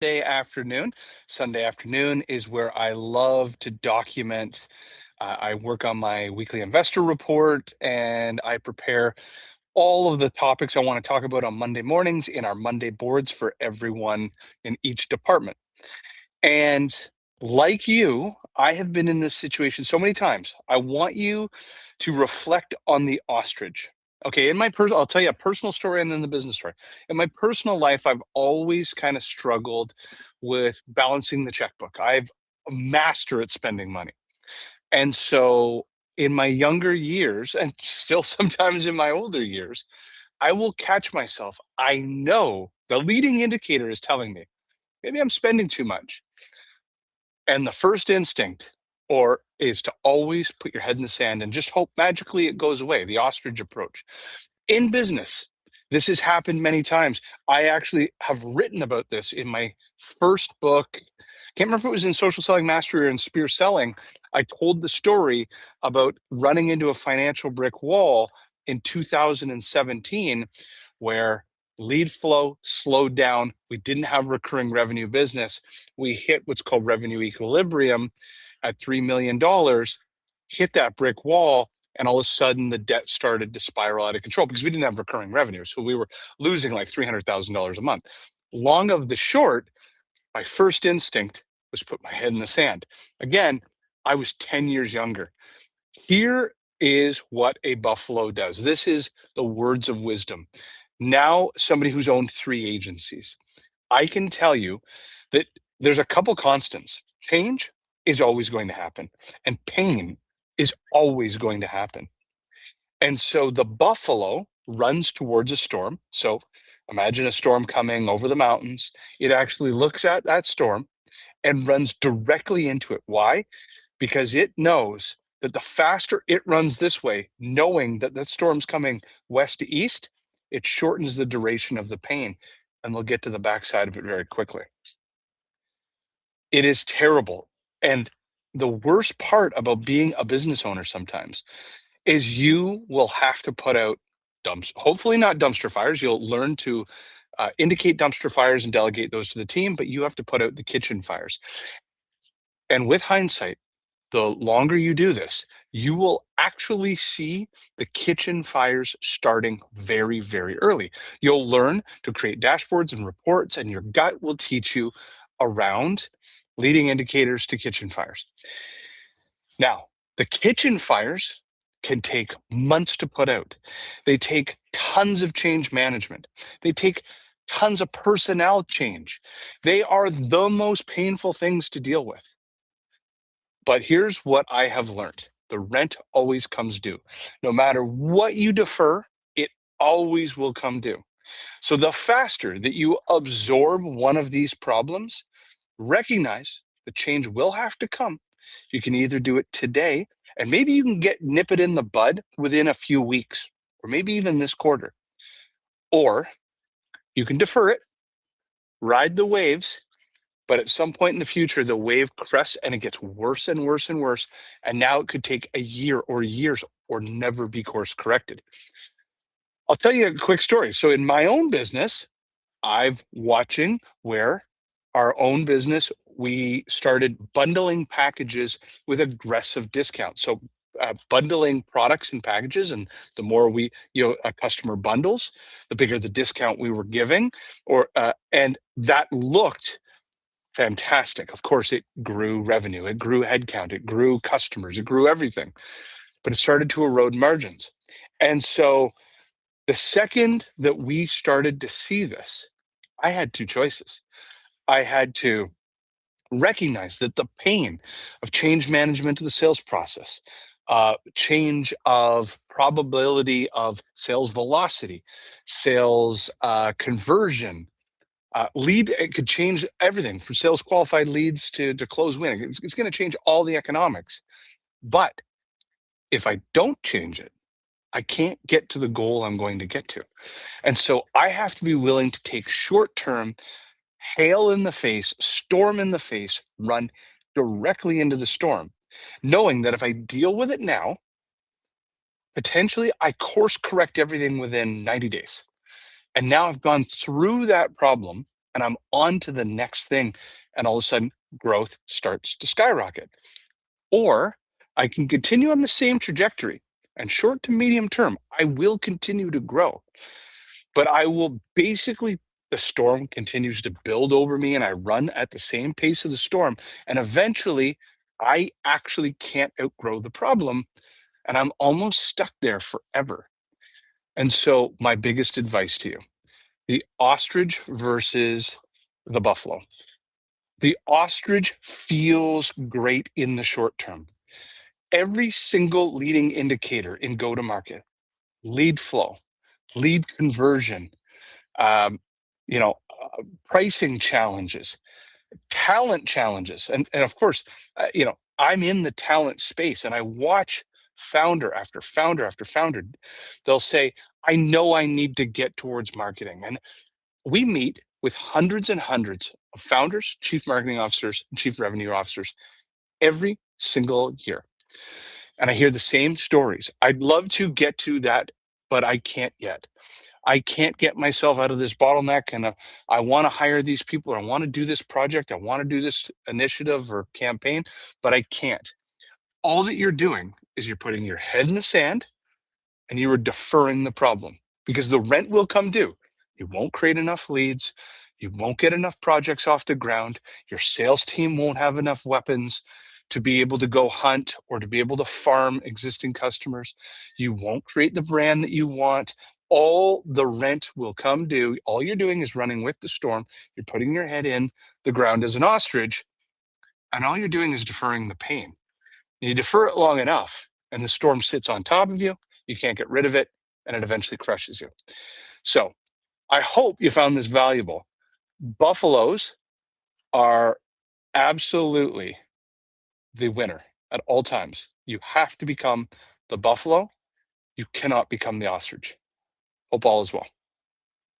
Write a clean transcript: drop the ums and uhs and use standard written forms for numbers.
Sunday afternoon. Sunday afternoon is where I love to document. I work on my weekly investor report and I prepare all of the topics I want to talk about on Monday mornings in our Monday boards for everyone in each department. And like you, I have been in this situation so many times. I want you to reflect on the ostrich. Okay, I'll tell you a personal story and then the business story. In my personal life, I've always kind of struggled with balancing the checkbook. I've a master at spending money. And so in my younger years, and still sometimes in my older years, I will catch myself. I know the leading indicator is telling me maybe I'm spending too much. And the first instinct or is to always put your head in the sand and just hope magically it goes away, the ostrich approach. In business, this has happened many times. I actually have written about this in my first book. Can't remember if it was in Social Selling Mastery or in Spear Selling. I told the story about running into a financial brick wall in 2017 where lead flow slowed down. We didn't have recurring revenue business. We hit what's called revenue equilibrium at $3 million, hit that brick wall, and all of a sudden the debt started to spiral out of control because we didn't have recurring revenue. So we were losing like $300,000 a month. Long of the short, my first instinct was put my head in the sand. Again, I was 10 years younger. Here is what a buffalo does. This is the words of wisdom. Now, somebody who's owned three agencies, I can tell you that there's a couple constants. Change is always going to happen, and pain is always going to happen. And so the buffalo runs towards a storm. So imagine a storm coming over the mountains. It actually looks at that storm and runs directly into it. Why? Because it knows that the faster it runs this way, knowing that the storm's coming west to east, it shortens the duration of the pain and we'll get to the backside of it very quickly. It is terrible. And the worst part about being a business owner sometimes is you will have to put out hopefully not dumpster fires. You'll learn to indicate dumpster fires and delegate those to the team, but you have to put out the kitchen fires. And with hindsight, the longer you do this, you will actually see the kitchen fires starting very, very early. You'll learn to create dashboards and reports, and your gut will teach you around leading indicators to kitchen fires. Now, the kitchen fires can take months to put out. They take tons of change management. They take tons of personnel change. They are the most painful things to deal with. But here's what I have learned. The rent always comes due. No matter what you defer, it always will come due. So the faster that you absorb one of these problems, recognize the change will have to come. You can either do it today, and maybe you can nip it in the bud within a few weeks, or maybe even this quarter. Or you can defer it, ride the waves, but at some point in the future, the wave crests and it gets worse and worse and worse. And now it could take a year or years or never be course corrected. I'll tell you a quick story. So in my own business, I've watching where our own business, we started bundling packages with aggressive discounts. So bundling products and packages, and the more a customer bundles, the bigger the discount we were giving, and that looked fantastic. Of course, it grew revenue, it grew headcount, it grew customers, it grew everything, but it started to erode margins. And so the second that we started to see this, I had two choices. I had to recognize that the pain of change management of the sales process, change of probability of sales velocity, sales conversion, it could change everything from sales qualified leads to close winning. It's going to change all the economics. But if I don't change it, I can't get to the goal I'm going to get to. And so I have to be willing to take short term, hail in the face, storm in the face, run directly into the storm, knowing that if I deal with it now, potentially I course correct everything within 90 days. And now I've gone through that problem and I'm on to the next thing. And all of a sudden, growth starts to skyrocket. Or I can continue on the same trajectory, and short to medium term, I will continue to grow, but I will basically, the storm continues to build over me and I run at the same pace of the storm. And eventually, I actually can't outgrow the problem and I'm almost stuck there forever. And so, my biggest advice to you, the ostrich versus the buffalo. The ostrich feels great in the short term. Every single leading indicator in go to market, lead flow, lead conversion, um, you know, pricing challenges, talent challenges, and of course, I'm in the talent space, and I watch founder after founder after founder. They'll say, "I know I need to get towards marketing," and we meet with hundreds and hundreds of founders, chief marketing officers, and chief revenue officers every single year. And I hear the same stories. I'd love to get to that, but I can't yet. I can't get myself out of this bottleneck. And I want to hire these people. I want to do this project. I want to do this initiative or campaign, but I can't. All that you're doing is you're putting your head in the sand and you are deferring the problem because the rent will come due. You won't create enough leads. You won't get enough projects off the ground. Your sales team won't have enough weapons to be able to go hunt or to be able to farm existing customers. You won't create the brand that you want. All the rent will come due. All you're doing is running with the storm. You're putting your head in the ground as an ostrich, and all you're doing is deferring the pain. You defer it long enough, and the storm sits on top of you. You can't get rid of it, and it eventually crushes you. So I hope you found this valuable. Buffaloes are absolutely the winner at all times. You have to become the buffalo. You cannot become the ostrich. Hope all is well.